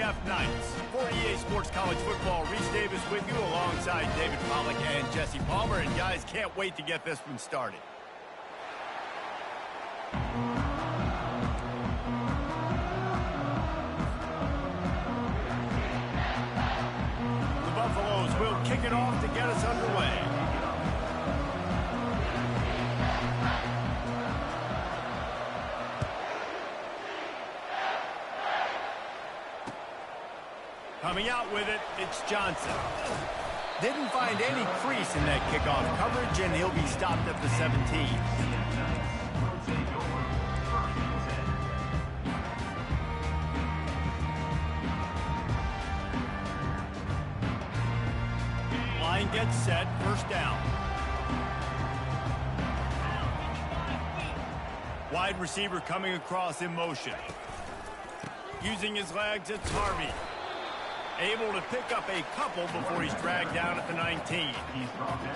CFB25. For EA Sports College Football, Reese Davis with you alongside David Pollack and Jesse Palmer. And guys, can't wait to get this one started. The Buffaloes will kick it off to get us underway. Coming out with it, it's Johnson. Didn't find any crease in that kickoff coverage, and he'll be stopped at the 17. Line gets set, first down. Wide receiver coming across in motion. Using his legs, it's Harvey. Able to pick up a couple before he's dragged down at the 19.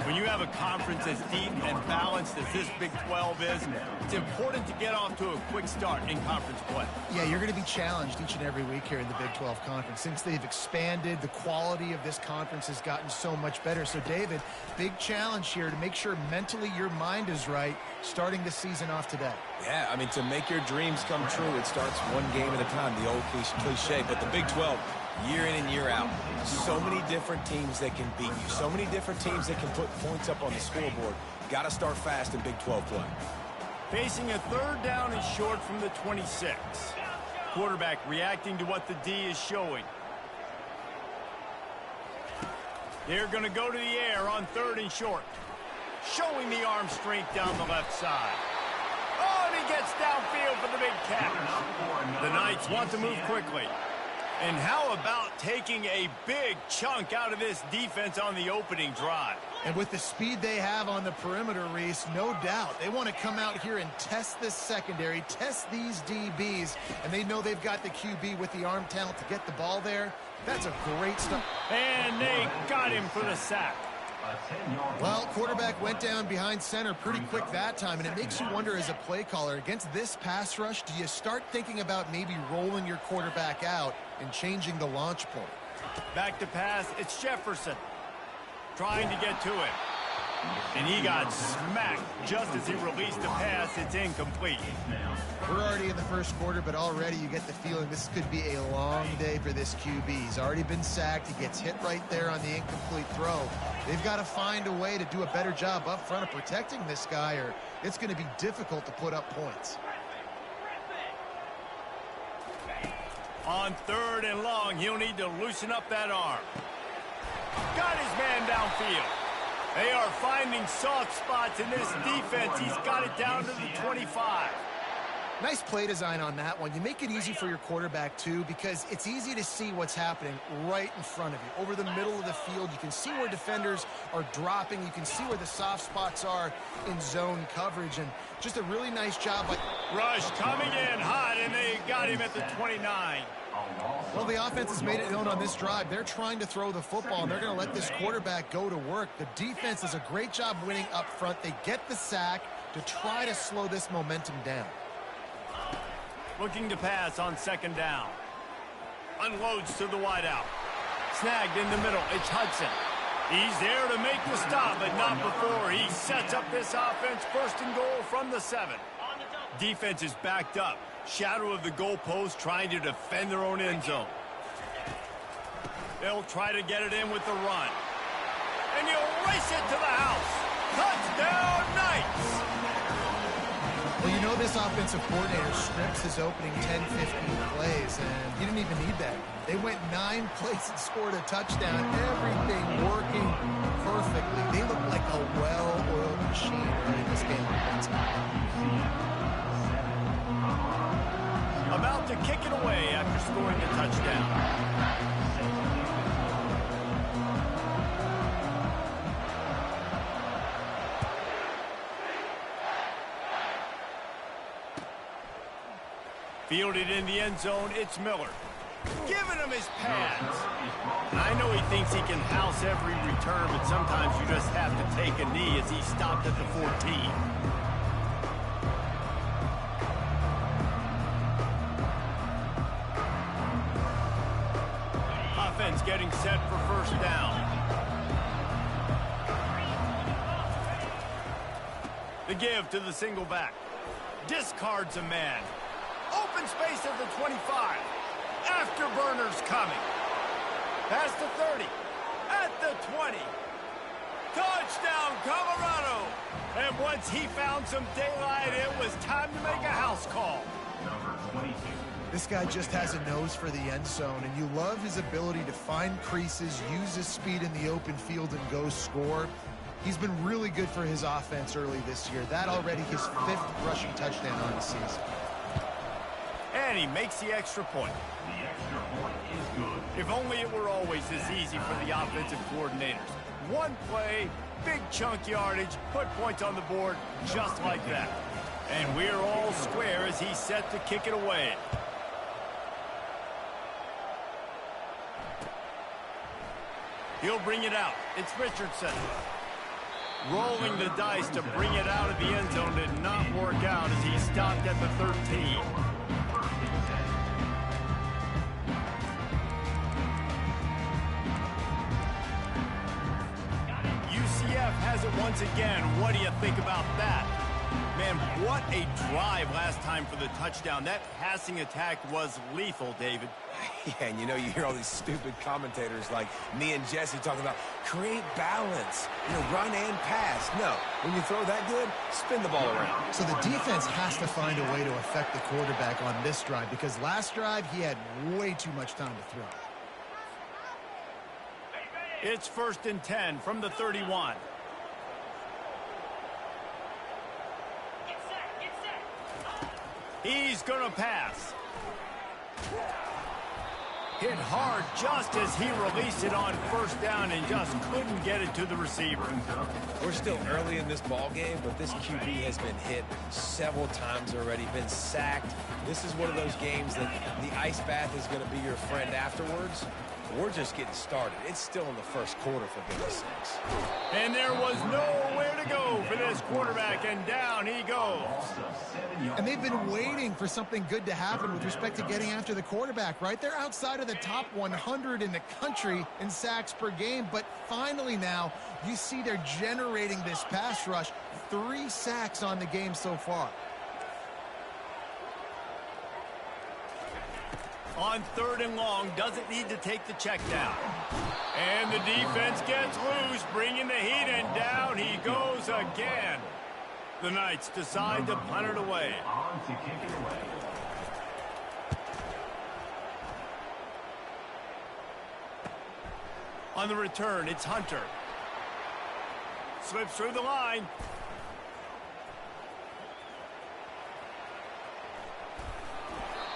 When you have a conference as deep and balanced as this Big 12 is, it's important to get off to a quick start in conference play. Yeah, you're going to be challenged each and every week here in the Big 12 Conference. Since they've expanded, the quality of this conference has gotten so much better. So, David, big challenge here to make sure mentally your mind is right starting the season off today. Yeah, I mean, to make your dreams come true, it starts one game at a time, the old cliche. But the Big 12, year in and year out, so many different teams that can beat you, so many different teams that can put points up on the scoreboard. Got to start fast in Big 12 play. Facing a third down and short from the 26. Quarterback reacting to what the D is showing. They're going to go to the air on third and short. Showing the arm strength down the left side. Oh, and he gets downfield for the big catch. The Knights want to move quickly. And how about taking a big chunk out of this defense on the opening drive? And with the speed they have on the perimeter, Reese, no doubt, they want to come out here and test this secondary, test these DBs, and they know they've got the QB with the arm talent to get the ball there. That's a great start. And they got him for the sack. Well, quarterback went down behind center pretty quick that time, and it makes you wonder as a play caller, against this pass rush, do you start thinking about maybe rolling your quarterback out and changing the launch point? Back to pass, it's Jefferson. Trying to get to it. And he got smacked just as he released the pass. It's incomplete. We're already in the first quarter, but already you get the feeling this could be a long day for this QB. He's already been sacked. He gets hit right there on the incomplete throw. They've got to find a way to do a better job up front of protecting this guy, or it's going to be difficult to put up points. On third and long, he'll need to loosen up that arm. Got his man downfield. They are finding soft spots in this defense. He's got it down to the 25. Nice play design on that one. You make it easy for your quarterback, too, because it's easy to see what's happening right in front of you. Over the middle of the field, you can see where defenders are dropping. You can see where the soft spots are in zone coverage. And just a really nice job. Rush coming in hot, and they got him at the 29. Well, the offense has made it known on this drive. They're trying to throw the football, and they're going to let this quarterback go to work. The defense does a great job winning up front. They get the sack to try to slow this momentum down. Looking to pass on second down. Unloads to the wideout. Snagged in the middle. It's Hudson. He's there to make the stop, but not before he sets up this offense. First and goal from the 7. Defense is backed up. Shadow of the goalpost, trying to defend their own end zone. They'll try to get it in with the run. And you'll race it to the house. Touchdown, Knights! Well, you know this offensive coordinator scripts his opening 10, 15 plays, and he didn't even need that. They went 9 plays and scored a touchdown. Everything working perfectly. They look like a well-oiled machine running this game offensively. About to kick it away after scoring the touchdown. Fielded in the end zone, it's Miller. Giving him his pads. I know he thinks he can house every return, but sometimes you just have to take a knee as he stopped at the 14. getting set for first down. The give to the single back. Discards a man. Open space at the 25. Afterburners coming. Past the 30. At the 20. Touchdown, Colorado! And once he found some daylight, it was time to make a house call. This guy just has a nose for the end zone, and you love his ability to find creases, use his speed in the open field, and go score. He's been really good for his offense early this year. That already his 5th rushing touchdown on the season. And he makes the extra point. The extra point is good. If only it were always this easy for the offensive coordinators. One play, big chunk yardage, put points on the board just like that. And we're all square as he's set to kick it away. He'll bring it out. It's Richardson. Rolling the dice to bring it out of the end zone did not work out as he stopped at the 13. UCF has it once again. What do you think about that? Man, what a drive last time for the touchdown. That passing attack was lethal, David. Yeah, and you know, you hear all these stupid commentators like me and Jesse talking about create balance, run and pass. No, when you throw that good, spin the ball around. So the defense has to find a way to affect the quarterback on this drive, because last drive he had way too much time to throw. It's 1st and 10 from the 31. He's going to pass. Hit hard just as he released it on first down and just couldn't get it to the receiver. We're still early in this ball game, but this QB has been hit several times already, been sacked. This is one of those games that the ice bath is going to be your friend afterwards. We're just getting started. It's still in the first quarter, for goodness sakes. And there was nowhere to go for this quarterback, and down he goes. And they've been waiting for something good to happen with respect to getting after the quarterback, right? They're outside of the top 100 in the country in sacks per game, but finally now you see they're generating this pass rush. 3 sacks on the game so far. On 3rd and long, doesn't need to take the check down. And the defense gets loose, bringing the heat, and down he goes again. The Knights decide to punt it away. On to kick it away. On the return, it's Hunter. Slips through the line.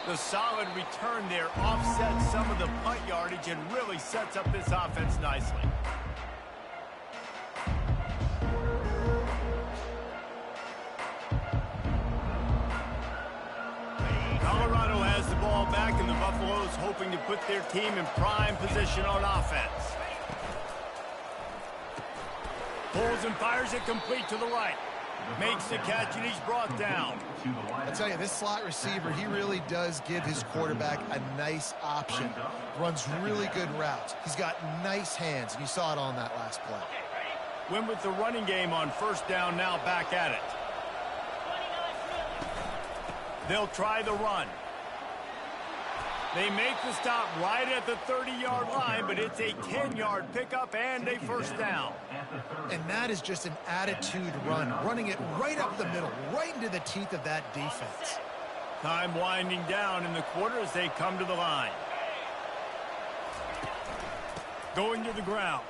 The solid return there offsets some of the punt yardage and really sets up this offense nicely. Colorado has the ball back, and the Buffaloes hoping to put their team in prime position on offense. Pulls and fires it complete to the right. Makes the catch, and he's brought down. I tell you, this slot receiver, he really does give his quarterback a nice option. Runs really good routes. He's got nice hands, and you saw it on that last play. Went with the running game on first down, now back at it. They'll try the run. They make the stop right at the 30-yard line, but it's a 10-yard pickup and a first down. And that is just an attitude run, running it right up the middle, right into the teeth of that defense. Time winding down in the quarter as they come to the line. Going to the ground.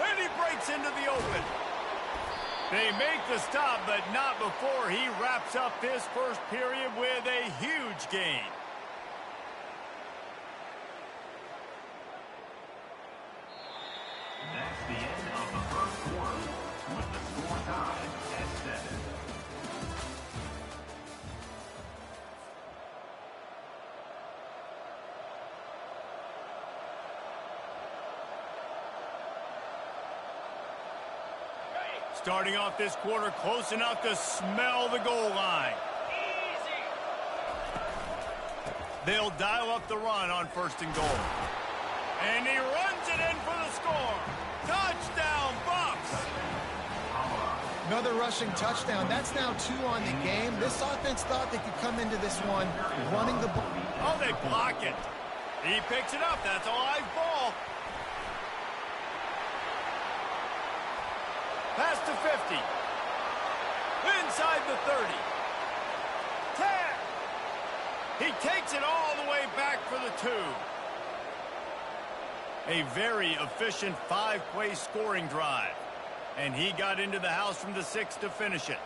And he breaks into the open. They make the stop, but not before he wraps up this first period with a huge gain. That's the end of the first quarter, with the score tied at 7. Starting off this quarter close enough to smell the goal line. They'll dial up the run on 1st and goal. And he runs it in for the score. Touchdown, Bucks! Another rushing touchdown. That's now 2 on the game. This offense thought they could come into this one running the ball. Oh, they block it. He picks it up. That's a live ball. Pass to 50. Inside the 30. 10. He takes it all the way back for the 2. A very efficient 5-play scoring drive. And he got into the house from the 6 to finish it.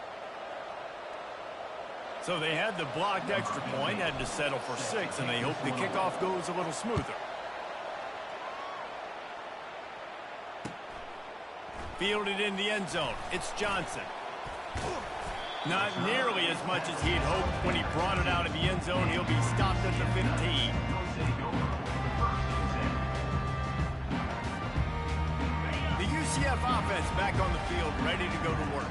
So they had the blocked extra point, had to settle for 6, and they hope the kickoff goes a little smoother. Fielded in the end zone. It's Johnson. Not nearly as much as he'd hoped when he brought it out of the end zone. He'll be stopped at the 15. The UCF offense back on the field, ready to go to work.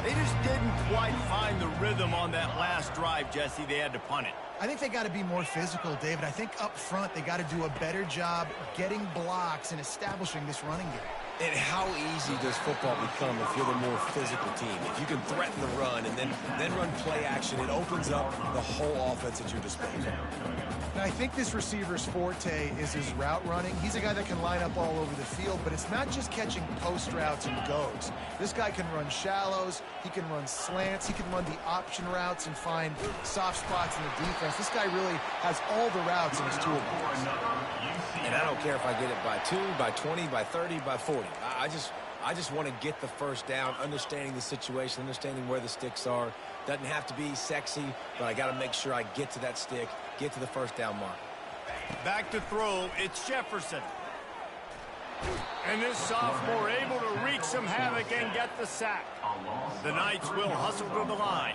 They just didn't quite find the rhythm on that last drive, Jesse. They had to punt it. I think they got to be more physical, David. I think up front they got to do a better job getting blocks and establishing this running game. And how easy does football become if you're the more physical team? If you can threaten the run and then run play action, it opens up the whole offense at your disposal. And I think this receiver's forte is his route running. He's a guy that can line up all over the field, but it's not just catching post routes and goes. This guy can run shallows, he can run slants, he can run the option routes and find soft spots in the defense. This guy really has all the routes in his toolbox. And I don't care if I get it by 2, by 20, by 30, by 40. I just want to get the first down, understanding the situation, understanding where the sticks are. Doesn't have to be sexy, but I got to make sure I get to that stick, get to the first down mark. Back to throw, it's Jefferson. And this sophomore able to wreak some havoc and get the sack. The Knights will hustle to the line.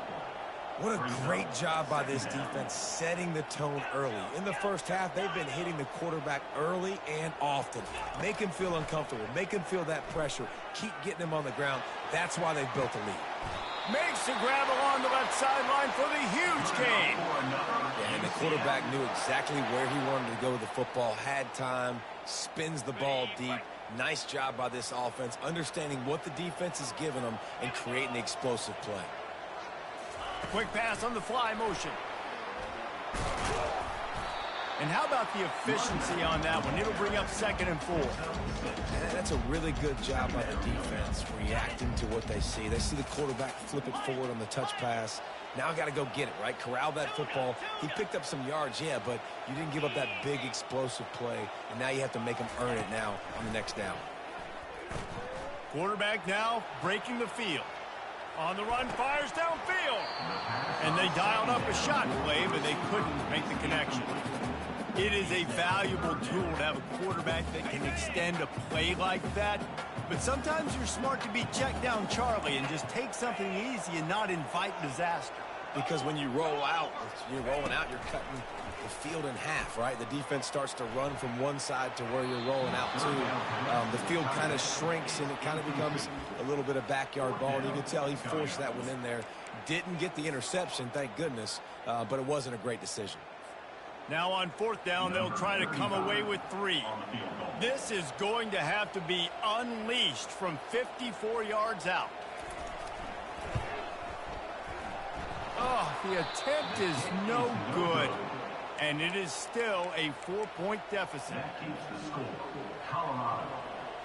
What a great job by this defense setting the tone early. In the first half, they've been hitting the quarterback early and often. Make him feel uncomfortable. Make him feel that pressure. Keep getting him on the ground. That's why they've built a lead. Makes the grab along the left sideline for the huge gain. And the quarterback knew exactly where he wanted to go with the football, had time, spins the ball deep. Nice job by this offense, understanding what the defense is giving them and creating the explosive play. Quick pass on the fly motion. And how about the efficiency on that one? It'll bring up 2nd and 4. That's a really good job by the defense, reacting to what they see. They see the quarterback flip it forward on the touch pass. Now I got to go get it, right? Corral that football. He picked up some yards, yeah, but you didn't give up that big explosive play, and now you have to make him earn it now on the next down. Quarterback now breaking the field. On the run, fires downfield. And they dialed up a shot play, but they couldn't make the connection. It is a valuable tool to have a quarterback that can extend a play like that. But sometimes you're smart to be check down Charlie and just take something easy and not invite disaster. Because when you roll out, you're rolling out, you're cutting the field in half, right? The defense starts to run from one side to where you're rolling out to. The field kind of shrinks and it kind of becomes a little bit of backyard ball. And you can tell he forced that one in there. Didn't get the interception, thank goodness, but it wasn't a great decision. Now on 4th down, they'll try to come away with 3. This is going to have to be unleashed from 54 yards out. Oh, the attempt is no good. And it is still a 4-point deficit. That keeps the score. Colorado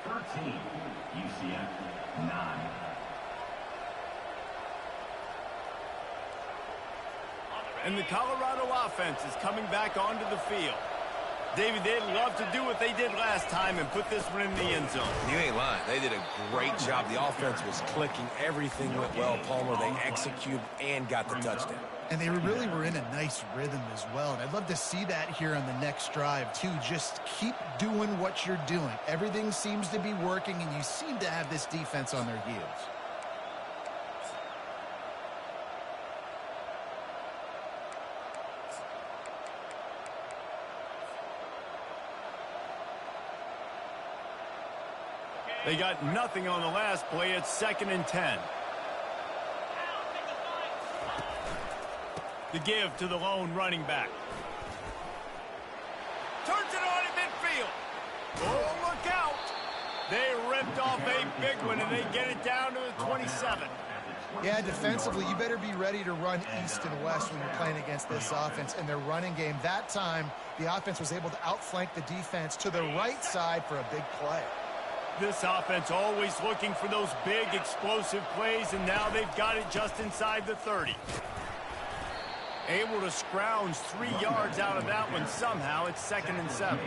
13, UCF 9. And the Colorado offense is coming back onto the field. David, they'd love to do what they did last time and put this one in the end zone. You ain't lying. They did a great job. The offense was clicking. Everything went well, Palmer. They executed and got the touchdown. And they really were in a nice rhythm as well. And I'd love to see that here on the next drive, too. Just keep doing what you're doing. Everything seems to be working, and you seem to have this defense on their heels. They got nothing on the last play. It's 2nd and 10. The give to the lone running back. turns it on at midfield. Oh, look out. They ripped off a big one, and they get it down to the 27. Yeah, defensively, you better be ready to run east and west when you're playing against this offense. In their running game, that time, the offense was able to outflank the defense to the right side for a big play. This offense always looking for those big, explosive plays, and now they've got it just inside the 30. Able to scrounge 3 yards out of that one somehow. It's 2nd and 7.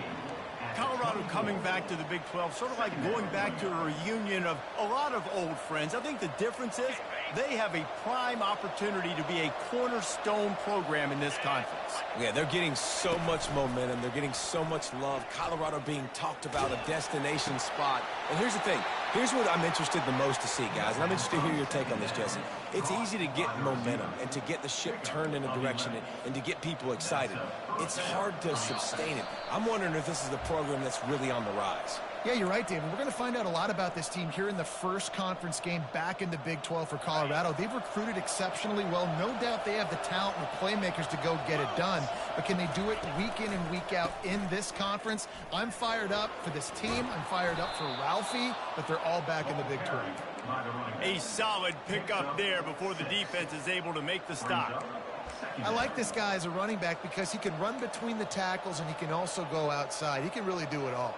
Colorado coming back to the Big 12, sort of like going back to a reunion of a lot of old friends. I think the difference is they have a prime opportunity to be a cornerstone program in this conference. Yeah, they're getting so much momentum. They're getting so much love. Colorado being talked about, a destination spot. And here's the thing. Here's what I'm interested the most to see, guys. And I'm interested to hear your take on this, Jesse. It's easy to get momentum and to get the ship turned in a direction and to get people excited. It's hard to sustain it. I'm wondering if this is the program that's really on the rise. Yeah, you're right, David. We're going to find out a lot about this team here in the first conference game back in the Big 12 for Colorado. They've recruited exceptionally well. No doubt they have the talent and the playmakers to go get it done. But can they do it week in and week out in this conference? I'm fired up for this team. I'm fired up for Ralphie, but they're all back in the Big 12. A solid pickup there before the defense is able to make the stop. I like this guy as a running back because he can run between the tackles and he can also go outside. He can really do it all.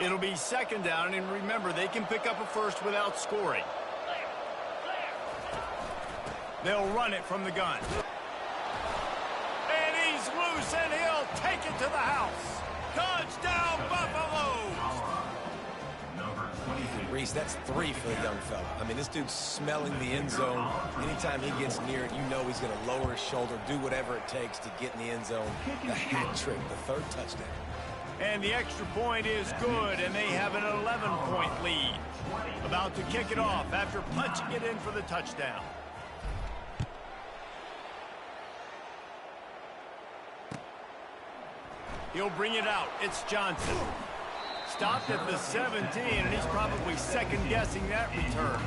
It'll be 2nd down, and remember, they can pick up a first without scoring. They'll run it from the gun. And he's loose, and he'll take it to the house. Touchdown, Buffalo! Reese, that's 3 for the young fella. I mean, this dude's smelling the end zone. Anytime he gets near it, you know he's going to lower his shoulder, do whatever it takes to get in the end zone. The hat trick, the 3rd touchdown. And the extra point is good, and they have an 11-point lead. About to kick it off after punching it in for the touchdown. He'll bring it out. It's Johnson. Stopped at the 17, and he's probably second-guessing that return.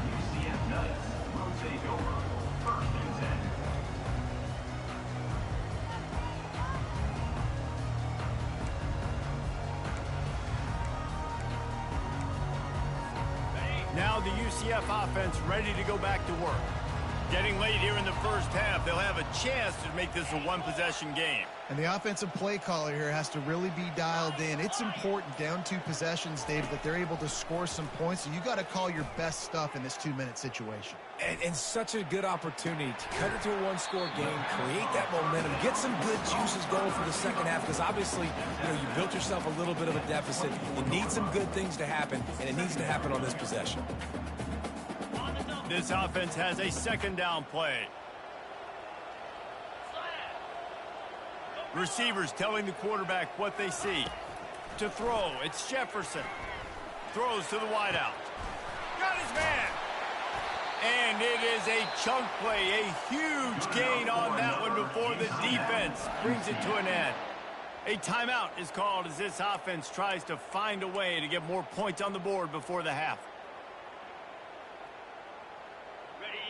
Now the UCF offense ready to go back to work. Getting late here in the first half, they'll have a chance to make this a one-possession game. And the offensive play caller here has to really be dialed in. It's important down 2 possessions, Dave, that they're able to score some points. So you got to call your best stuff in this 2-minute situation. And such a good opportunity to cut it to a 1-score game, create that momentum, get some good juices going for the second half, because obviously, you built yourself a little bit of a deficit. You need some good things to happen, and it needs to happen on this possession. This offense has a 2nd down play. Receivers telling the quarterback what they see. To throw, it's Jefferson. Throws to the wideout. Got his man. And it is a chunk play, a huge gain on that one before the defense brings it to an end. A timeout is called as this offense tries to find a way to get more points on the board before the half.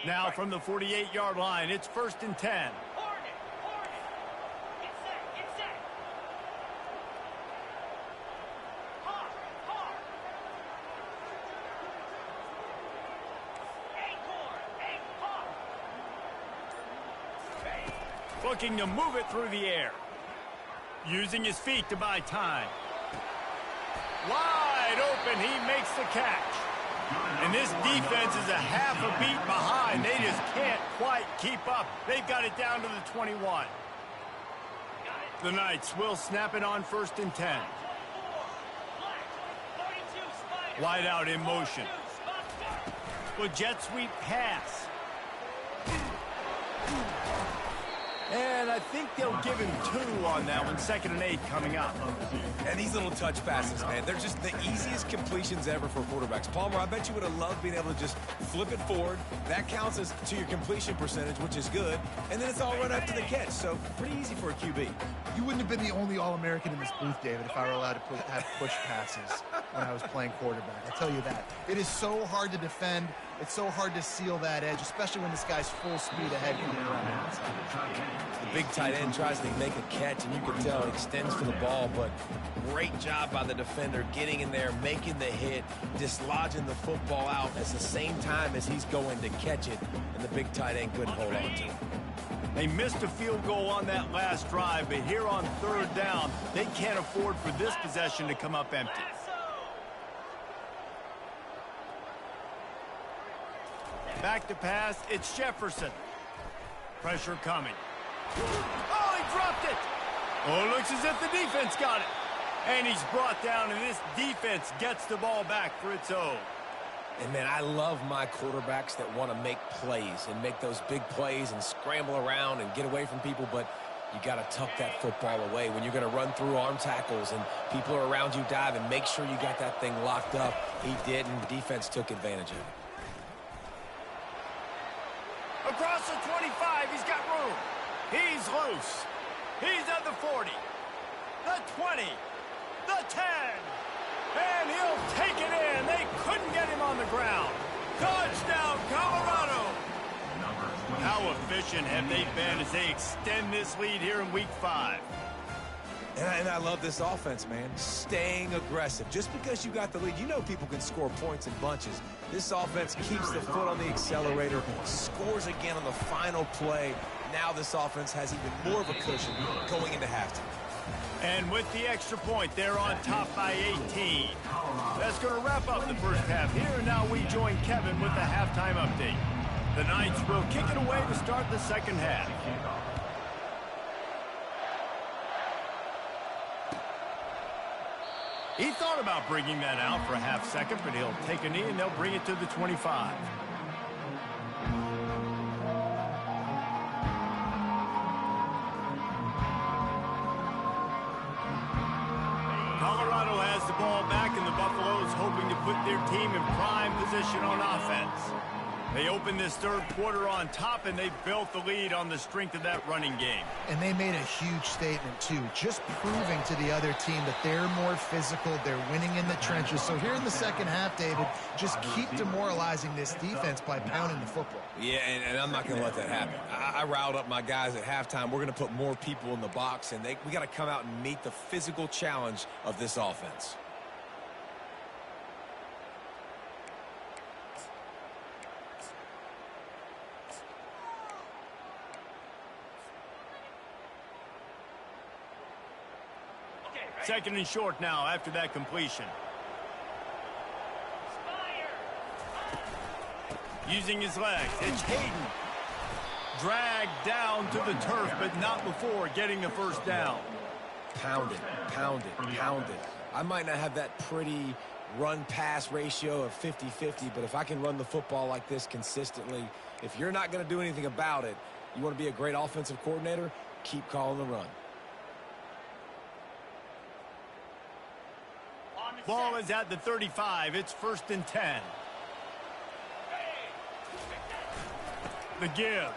Now from the 48-yard line, it's 1st and 10. Looking to move it through the air. Using his feet to buy time. Wide open, he makes the catch. And this defense is a half a beat behind. They just can't quite keep up. They've got it down to the 21. The Knights will snap it on 1st and 10. Wide out in motion. With jet sweep pass. And I think they'll give him 2 on that one. 2nd and 8 coming up. And these little touch passes, man, they're just the easiest completions ever for quarterbacks. Palmer, I bet you would have loved being able to just flip it forward. That counts as to your completion percentage, which is good. And then it's all run after the catch, so pretty easy for a QB. You wouldn't have been the only All-American in this booth, David, if I were allowed to have push passes when I was playing quarterback. I'll tell you that. It is so hard to defend. It's so hard to seal that edge, especially when this guy's full speed ahead coming around the outside. The big tight end tries to make a catch, and you can tell it extends for the ball, but great job by the defender getting in there, making the hit, dislodging the football out at the same time as he's going to catch it, and the big tight end couldn't hold on to it. They missed a field goal on that last drive, but here on 3rd down, they can't afford for this possession to come up empty. Back to pass, it's Jefferson. Pressure coming. Oh, he dropped it! Oh, it looks as if the defense got it. And he's brought down, and this defense gets the ball back for its own. And, man, I love my quarterbacks that want to make plays and make those big plays and scramble around and get away from people, but you got to tuck that football away. When you're going to run through arm tackles and people are around you diving, make sure you got that thing locked up. He did, and the defense took advantage of it. Across the 25, he's got room. He's loose. He's at the 40, the 20, the 10. And he'll take it in. They couldn't get him on the ground. Touchdown, Colorado. How efficient have they been as they extend this lead here in Week 5? And I love this offense, man. Staying aggressive. Just because you got the lead, you know people can score points in bunches. This offense keeps the foot on the accelerator, scores again on the final play. Now this offense has even more of a cushion going into halftime. And with the extra point, they're on top by 18. That's going to wrap up the first half here, and now we join Kevin with the halftime update. The Knights will kick it away to start the second half. He thought about bringing that out for a half second, but he'll take a knee and they'll bring it to the 25. Colorado has the ball back, and the Buffaloes hoping to put their team in prime position on offense. They opened this 3rd quarter on top, and they built the lead on the strength of that running game. And they made a huge statement, too, just proving to the other team that they're more physical, they're winning in the trenches. So here in the second half, David, just keep demoralizing this defense by pounding the football. Yeah, and I'm not going to let that happen. I riled up my guys at halftime. We're going to put more people in the box, and we got to come out and meet the physical challenge of this offense. Second and short now after that completion. Using his legs, it's Hayden. Dragged down to the turf, but not before getting the first down. Pound it, pound it, pound it. I might not have that pretty run-pass ratio of 50-50, but if I can run the football like this consistently, if you're not going to do anything about it, you want to be a great offensive coordinator, keep calling the run. Ball is at the 35. It's 1st and 10. The give.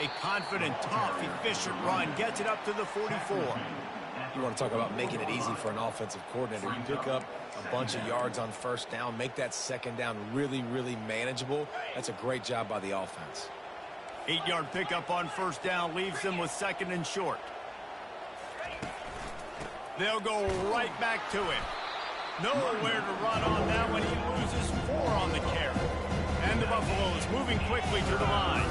A confident, tough, efficient run gets it up to the 44. You want to talk about making it easy for an offensive coordinator. You pick up a bunch of yards on 1st down, make that 2nd down really, really manageable. That's a great job by the offense. 8-yard pickup on 1st down leaves them with 2nd and short. They'll go right back to it. Nowhere to run on that one. He loses 4 on the carry. And the Buffaloes moving quickly to the line.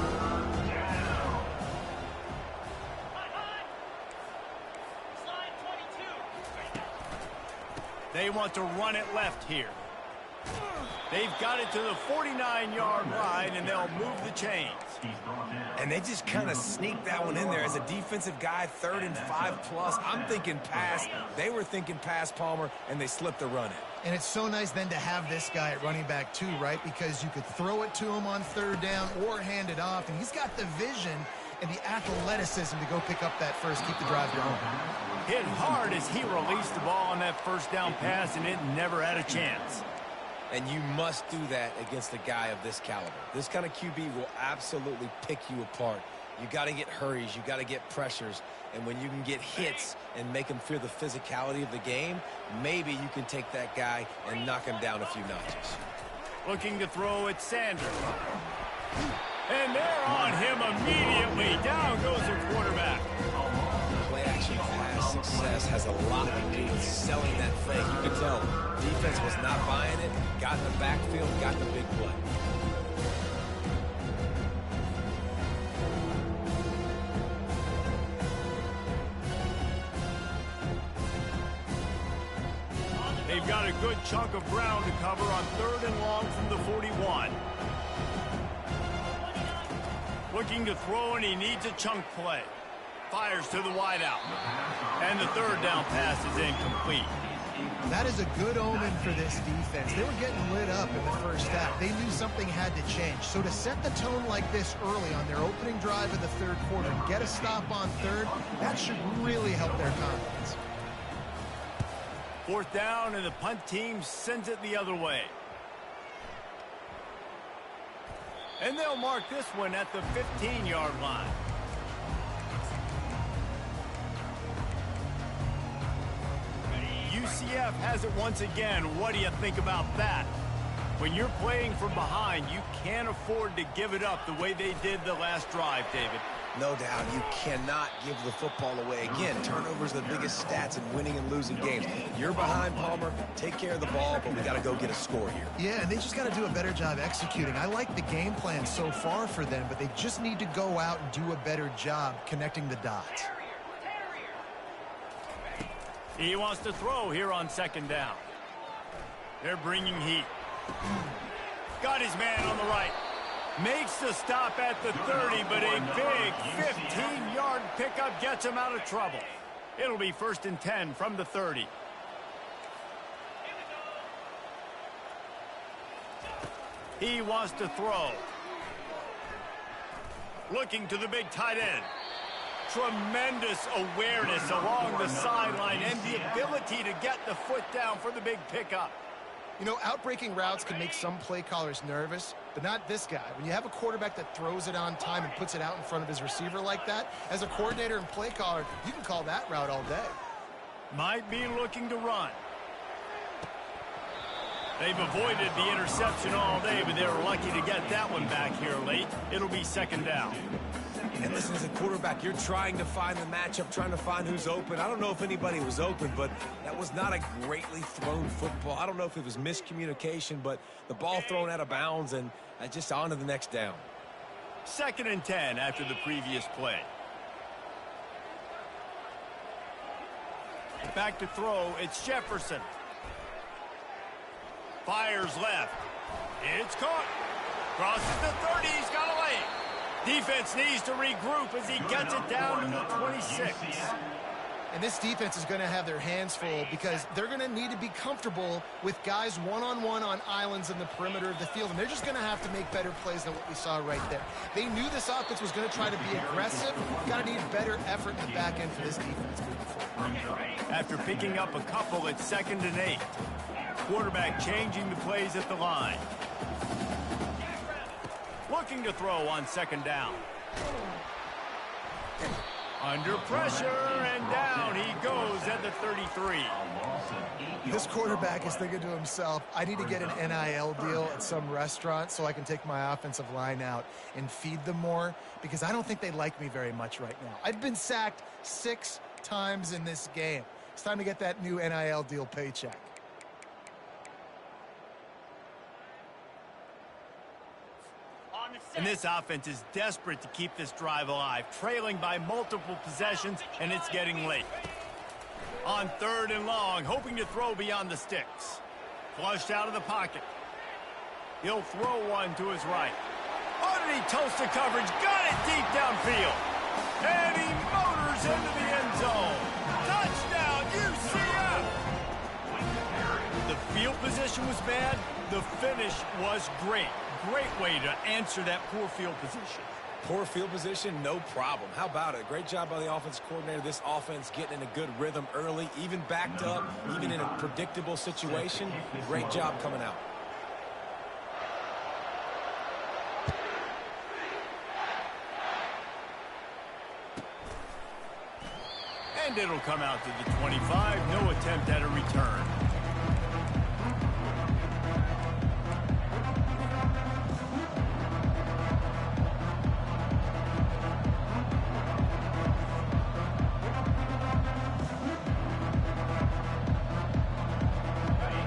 They want to run it left here. They've got it to the 49-yard line, and they'll move the chains. And they just kind of sneaked that one in there. As a defensive guy, 3rd and 5+. I'm thinking pass. They were thinking pass, Palmer, and they slipped the run in. And it's so nice then to have this guy at running back too, right? Because you could throw it to him on 3rd down or hand it off, and he's got the vision and the athleticism to go pick up that first, keep the drive going. Hit hard as he released the ball on that 1st down pass, and it never had a chance. And you must do that against a guy of this caliber. This kind of QB will absolutely pick you apart. You got to get hurries. You got to get pressures. And when you can get hits and make him fear the physicality of the game, maybe you can take that guy and knock him down a few notches. Looking to throw at Sanders. And they're on him immediately. Down goes the quarterback. Play-action pass success has a lot to do with selling that thing. You can tell defense was not buying it, got in the backfield, got the big play. They've got a good chunk of ground to cover on 3rd and long from the 41. Looking to throw, and he needs a chunk play. Fires to the wideout. And the 3rd down pass is incomplete. That is a good omen for this defense. They were getting lit up in the first half. They knew something had to change. So to set the tone like this early on their opening drive of the 3rd quarter and get a stop on 3rd, that should really help their confidence. 4th down, and the punt team sends it the other way. And they'll mark this one at the 15-yard line. UCF has it once again. What do you think about that? When you're playing from behind, you can't afford to give it up the way they did the last drive, David. No doubt, you cannot give the football away. Again, turnovers are the biggest stats in winning and losing games. You're behind, Palmer. Take care of the ball, but we got to go get a score here. Yeah, and they just got to do a better job executing. I like the game plan so far for them, but they just need to go out and do a better job connecting the dots. He wants to throw here on 2nd down. They're bringing heat. Got his man on the right. Makes the stop at the 30, but a big 15-yard pickup gets him out of trouble. It'll be 1st and 10 from the 30. He wants to throw. Looking to the big tight end. Tremendous awareness along the sideline and the ability to get the foot down for the big pickup. You know, outbreaking routes can make some play callers nervous, but not this guy. When you have a quarterback that throws it on time and puts it out in front of his receiver like that, as a coordinator and play caller, you can call that route all day. Might be looking to run. They've avoided the interception all day, but they were lucky to get that one back here late. It'll be 2nd down. And listen, as a quarterback, you're trying to find the matchup, trying to find who's open. I don't know if anybody was open, but that was not a greatly thrown football. I don't know if it was miscommunication, but the ball thrown out of bounds and just on to the next down. 2nd and 10 after the previous play. Back to throw, it's Jefferson. Fires left. It's caught. Crosses the 30, he's got a lane. Defense needs to regroup as he gets it down to the 26. And this defense is going to have their hands full because they're going to need to be comfortable with guys one-on-one on islands in the perimeter of the field. And they're just going to have to make better plays than what we saw right there. They knew this offense was going to try to be aggressive. Got to need better effort in the back end for this defense moving forward. After picking up a couple, it's 2nd and 8. Quarterback changing the plays at the line. Looking to throw on 2nd down. Under pressure, and down he goes at the 33. This quarterback is thinking to himself, I need to get an NIL deal at some restaurant so I can take my offensive line out and feed them more, because I don't think they like me very much right now. I've been sacked 6 times in this game. It's time to get that new NIL deal paycheck. And this offense is desperate to keep this drive alive, trailing by multiple possessions, and it's getting late. On 3rd and long, hoping to throw beyond the sticks. Flushed out of the pocket. He'll throw one to his right. Underneath toasted coverage, got it deep downfield. And he motors into the end zone. Touchdown, UCF! The field position was bad. The finish was great. Great way to answer that poor field position. Poor field position, no problem. How about it? Great job by the offense coordinator. This offense getting in a good rhythm early, even backed up, even in a predictable situation. Great job coming out. And it'll come out to the 25. No attempt at a return.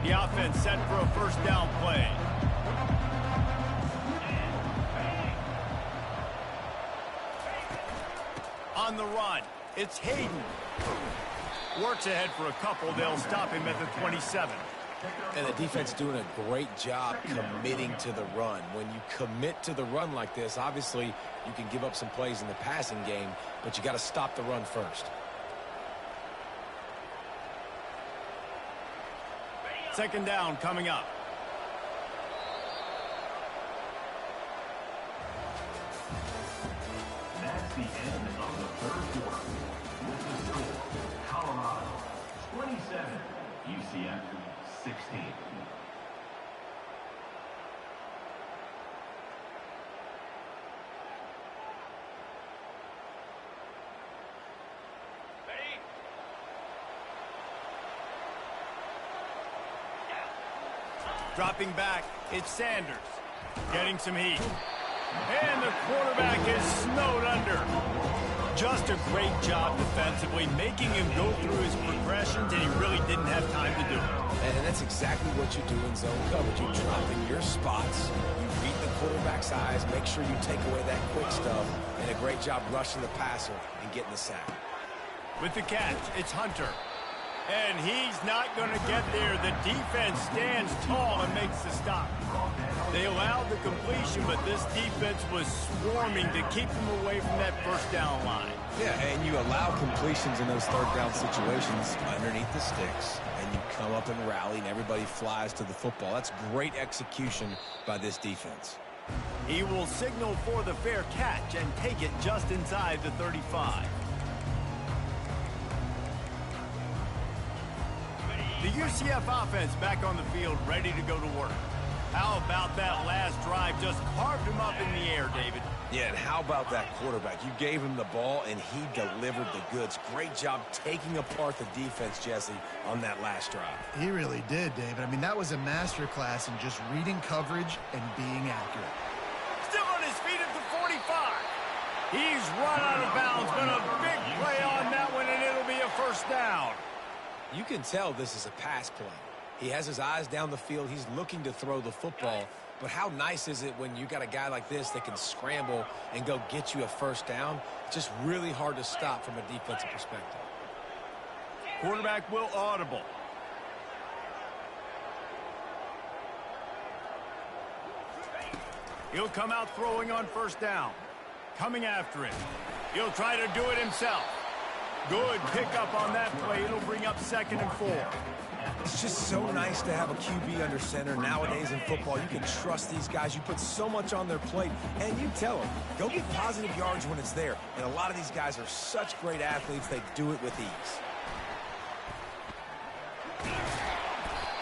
The offense set for a first down play. On the run, it's Hayden. Works ahead for a couple. They'll stop him at the 27. And the defense doing a great job committing to the run. When you commit to the run like this, obviously you can give up some plays in the passing game, but you got to stop the run first. Second down coming up. That's the end of the third quarter. With the score, Colorado 27, UCF 16. Dropping back, it's Sanders. Getting some heat. And the quarterback is snowed under. Just a great job defensively, making him go through his progressions, and he really didn't have time to do it. And that's exactly what you do in zone coverage. You drop in your spots, you read the quarterback's eyes, make sure you take away that quick stuff, and a great job rushing the passer and getting the sack. With the catch, it's Hunter. And he's not going to get there. The defense stands tall and makes the stop. They allowed the completion, but this defense was swarming to keep them away from that first down line. Yeah, and you allow completions in those third down situations underneath the sticks, and you come up and rally, and everybody flies to the football. That's great execution by this defense. He will signal for the fair catch and take it just inside the 35. The UCF offense back on the field, ready to go to work. How about that last drive? Just carved him up in the air, David. Yeah, and how about that quarterback? You gave him the ball, and he delivered the goods. Great job taking apart the defense, Jesse, on that last drive. He really did, David. I mean, that was a masterclass in just reading coverage and being accurate. Still on his feet at the 45. He's run out of bounds, but a big play on that one, and it'll be a first down. You can tell this is a pass play. He has his eyes down the field. He's looking to throw the football. But how nice is it when you got a guy like this that can scramble and go get you a first down? It's just really hard to stop from a defensive perspective. Quarterback will audible. He'll come out throwing on first down. Coming after it. He'll try to do it himself. Good pickup on that play. It'll bring up 2nd and 4. It's just so nice to have a QB under center. Nowadays in football, you can trust these guys. You put so much on their plate, and you tell them, go get positive yards when it's there. And a lot of these guys are such great athletes, they do it with ease.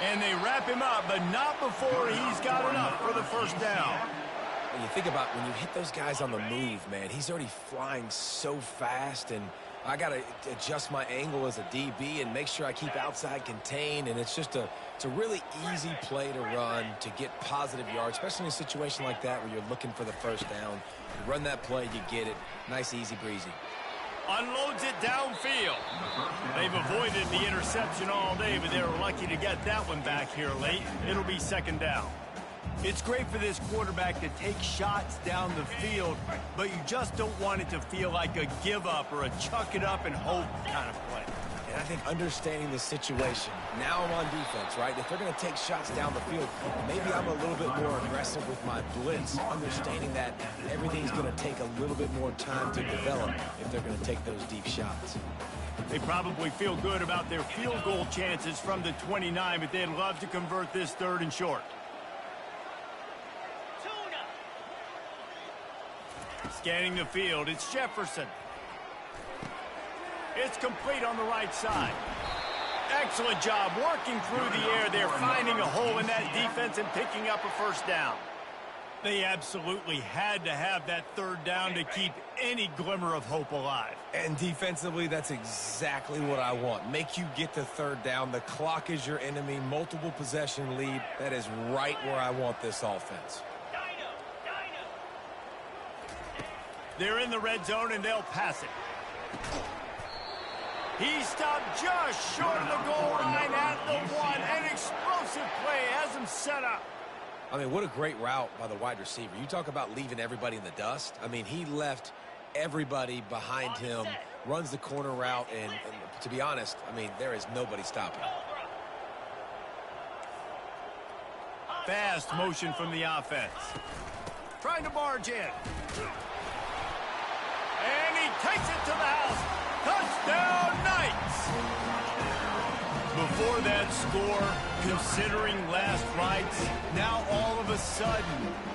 And they wrap him up, but not before he's got enough for the first down. When you think about when you hit those guys on the move, man, he's already flying so fast, and I got to adjust my angle as a DB and make sure I keep outside contained, and it's a really easy play to run to get positive yards, especially in a situation like that where you're looking for the first down. You run that play, you get it. Nice, easy breezy. Unloads it downfield. They've avoided the interception all day, but they were lucky to get that one back here late. It'll be 2nd down. It's great for this quarterback to take shots down the field, but you just don't want it to feel like a give up or a chuck it up and hope kind of play. And I think understanding the situation, now I'm on defense, right? If they're going to take shots down the field, maybe I'm a little bit more aggressive with my blitz, understanding that everything's going to take a little bit more time to develop if they're going to take those deep shots. They probably feel good about their field goal chances from the 29, but they'd love to convert this 3rd and short. Scanning the field, it's Jefferson. It's complete on the right side. Excellent job working through the air there, finding a hole in that defense and picking up a 1st down. They absolutely had to have that 3rd down to keep any glimmer of hope alive. And defensively, that's exactly what I want. Make you get to 3rd down. The clock is your enemy. Multiple possession lead. That is right where I want this offense. They're in the red zone, and they'll pass it. He stopped just short of the goal line at the 1. An explosive play has him set up. I mean, what a great route by the wide receiver. You talk about leaving everybody in the dust. I mean, he left everybody behind him, runs the corner route, and to be honest, I mean, there is nobody stopping him. Fast motion from the offense. Trying to barge in. And he takes it to the house. Touchdown, Knights! Before that score, considering last rites, now all of a sudden,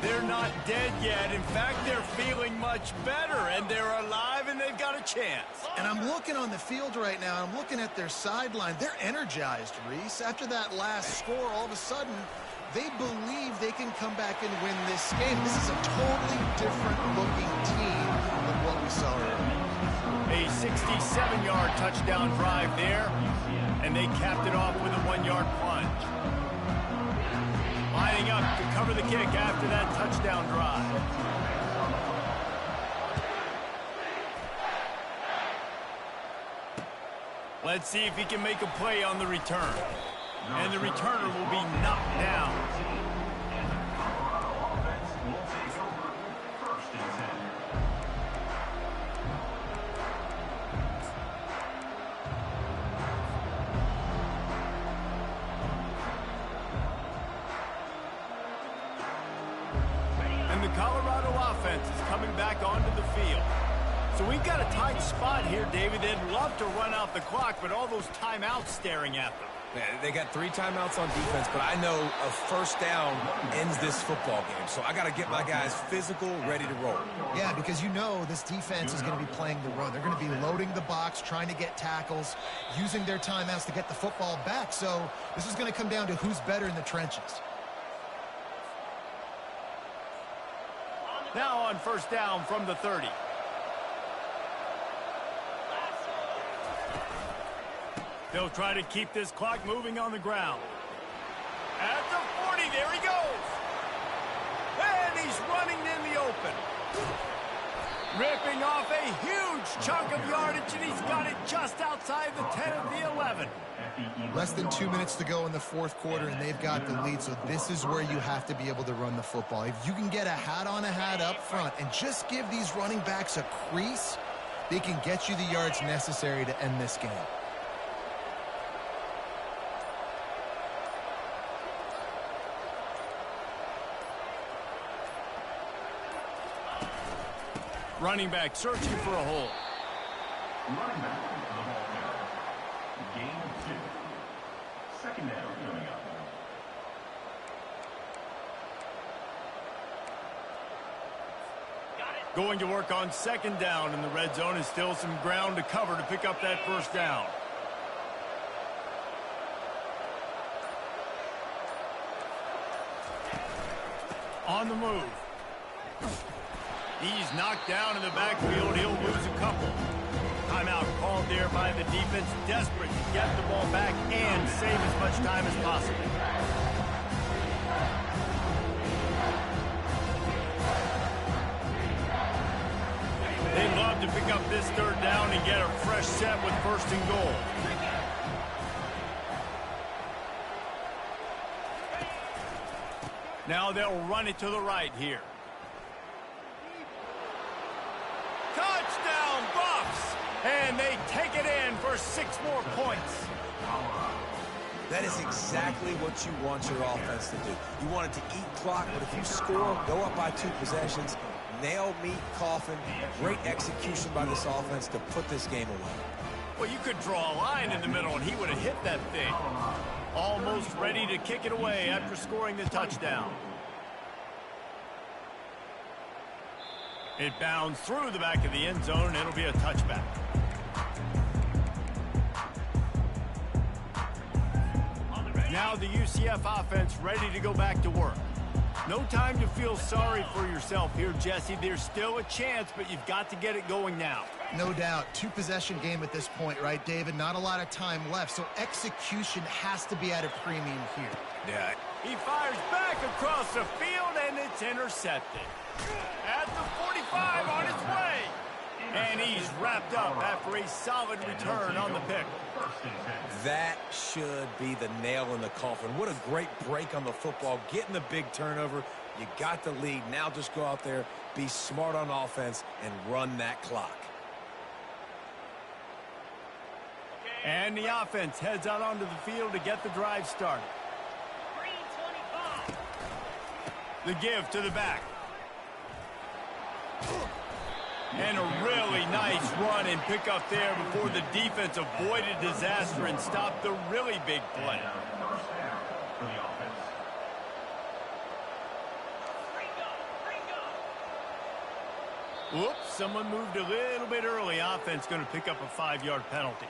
they're not dead yet. In fact, they're feeling much better, and they're alive, and they've got a chance. And I'm looking on the field right now, I'm looking at their sideline. They're energized, Reese. After that last score, all of a sudden, they believe they can come back and win this game. This is a totally different-looking team than what we saw earlier. A 67-yard touchdown drive there, and they capped it off with a 1-yard plunge. Lining up to cover the kick after that touchdown drive. Let's see if he can make a play on the return. And the returner will be knocked down. And the Colorado offense is coming back onto the field. So we've got a tight spot here, David. They'd love to run out the clock, but all those timeouts staring at them. They got 3 timeouts on defense, but I know a 1st down ends this football game. So I got to get my guys physical, ready to roll. Yeah, because you know this defense is going to be playing the run. They're going to be loading the box, trying to get tackles, using their timeouts to get the football back. So this is going to come down to who's better in the trenches. Now on 1st down from the 30. They'll try to keep this clock moving on the ground. At the 40, there he goes. And he's running in the open. Ripping off a huge chunk of yardage, and he's got it just outside the 10 of the 11. Less than 2 minutes to go in the 4th quarter, and they've got the lead, so this is where you have to be able to run the football. If you can get a hat-on a hat up front and just give these running backs a crease, they can get you the yards necessary to end this game. Running back searching for a hole. Running back to the ball carrier. Game 2. 2nd down coming up. Going to work on 2nd down in the red zone, and still some ground to cover to pick up that 1st down. On the move. He's knocked down in the backfield. He'll lose a couple. Timeout called there by the defense, desperate to get the ball back and save as much time as possible. They'd love to pick up this 3rd down and get a fresh set with 1st and goal. Now they'll run it to the right here. Touchdown, Buffs! And they take it in for score 6 more points. That is exactly what you want your offense to do. You want it to eat clock, but if you score, go up by 2 possessions, nail, meet, coffin. Great execution by this offense to put this game away. Well, you could draw a line in the middle, and he would have hit that thing. Almost ready to kick it away after scoring the touchdown. It bounds through the back of the end zone, and it'll be a touchback. Now the UCF offense ready to go back to work. No time to feel sorry for yourself here, Jesse. There's still a chance, but you've got to get it going now. No doubt. 2-possession game at this point, right, David? Not a lot of time left, so execution has to be at a premium here. Yeah. He fires back across the field, and it's intercepted. At the 45 on his way. And he's wrapped up after a solid return on the pick. That should be the nail in the coffin. What a great break on the football. Getting the big turnover. You got the lead. Now just go out there, be smart on offense, and run that clock. And the offense heads out onto the field to get the drive started. The give to the back. And a really nice run and pick up there before the defense avoided disaster and stopped the really big play. Whoops, someone moved a little bit early. Offense going to pick up a 5-yard penalty.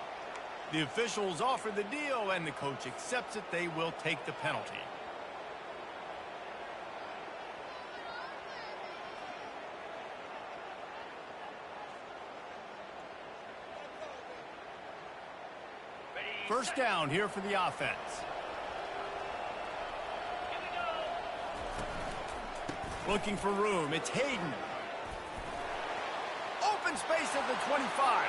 The officials offer the deal, and the coach accepts it. They will take the penalty. First down here for the offense. Looking for room. It's Hayden. Open space at the 25.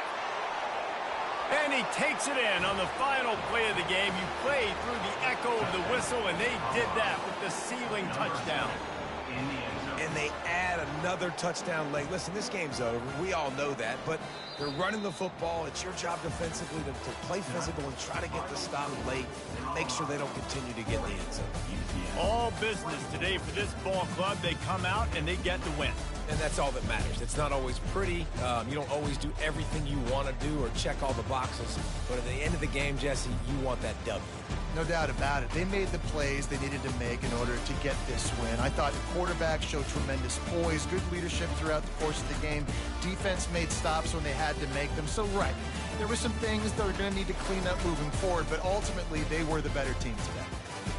And he takes it in on the final play of the game. You played through the echo of the whistle, and they did that with the ceiling touchdown. And they add another touchdown late. Listen, this game's over. We all know that, but they're running the football. It's your job defensively to play physical and try to get the stop late and make sure they don't continue to get the end zone. All business today for this ball club. They come out and they get the win. And that's all that matters. It's not always pretty. You don't always do everything you want to do or check all the boxes. But at the end of the game, Jesse, you want that W. No doubt about it. They made the plays they needed to make in order to get this win. I thought the quarterback showed tremendous poise, good leadership throughout the course of the game. Defense made stops when they had to make them. So, right, there were some things that were going to need to clean up moving forward, but ultimately they were the better team today.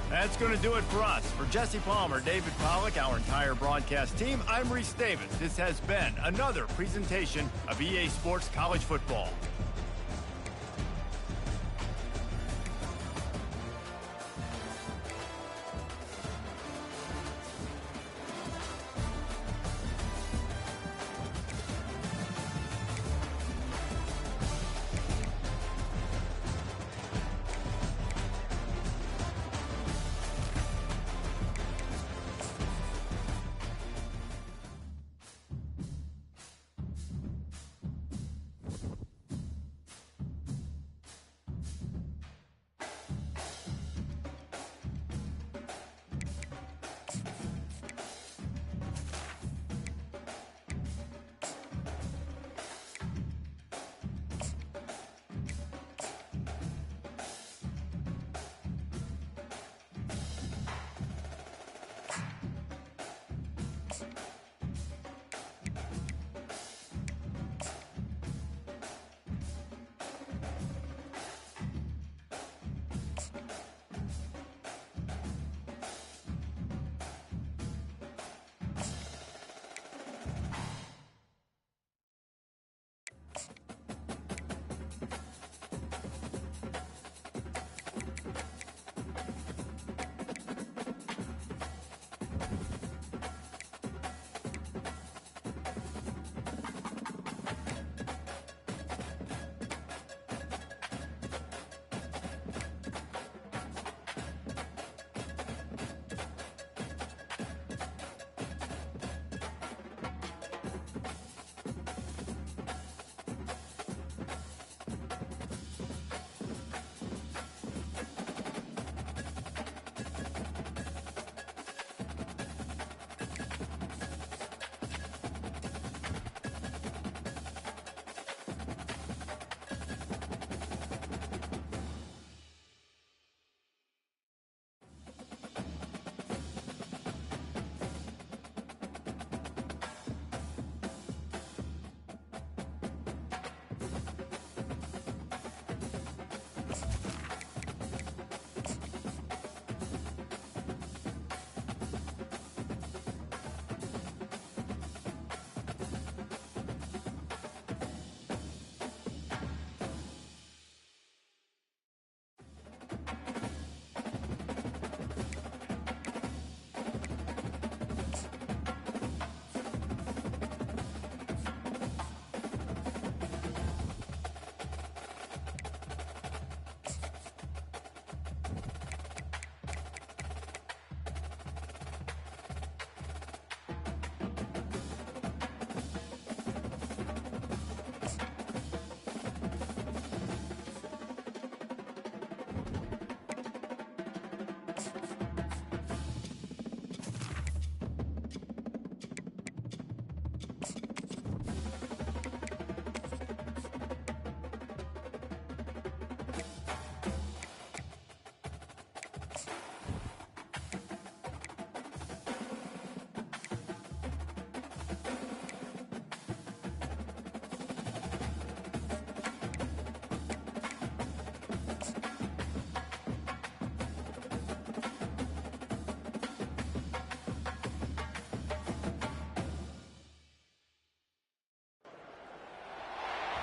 That's going to do it for us. For Jesse Palmer, David Pollack, our entire broadcast team, I'm Reese Davis. This has been another presentation of EA Sports College Football.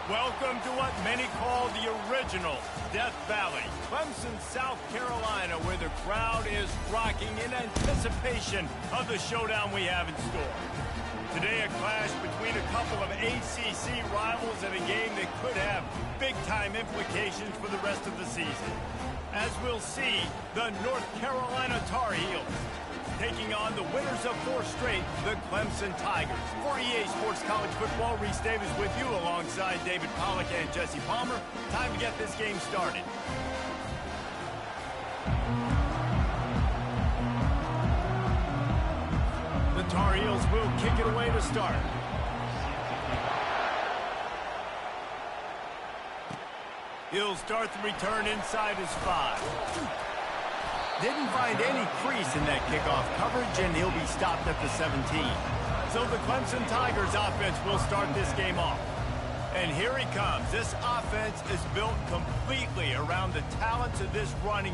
Welcome to what many call the original Death Valley, Clemson, South Carolina, where the crowd is rocking in anticipation of the showdown we have in store. Today, a clash between a couple of ACC rivals and a game that could have big-time implications for the rest of the season. As we'll see, the North Carolina Tar Heels taking on the winners of 4 straight, the Clemson Tigers. For EA Sports College Football, Reese Davis with you alongside David Pollack and Jesse Palmer. Time to get this game started. The Tar Heels will kick it away to start. He'll start the return inside his 5. Didn't find any crease in that kickoff coverage, and he'll be stopped at the 17. So the Clemson Tigers offense will start this game off. And here he comes. This offense is built completely around the talents of this running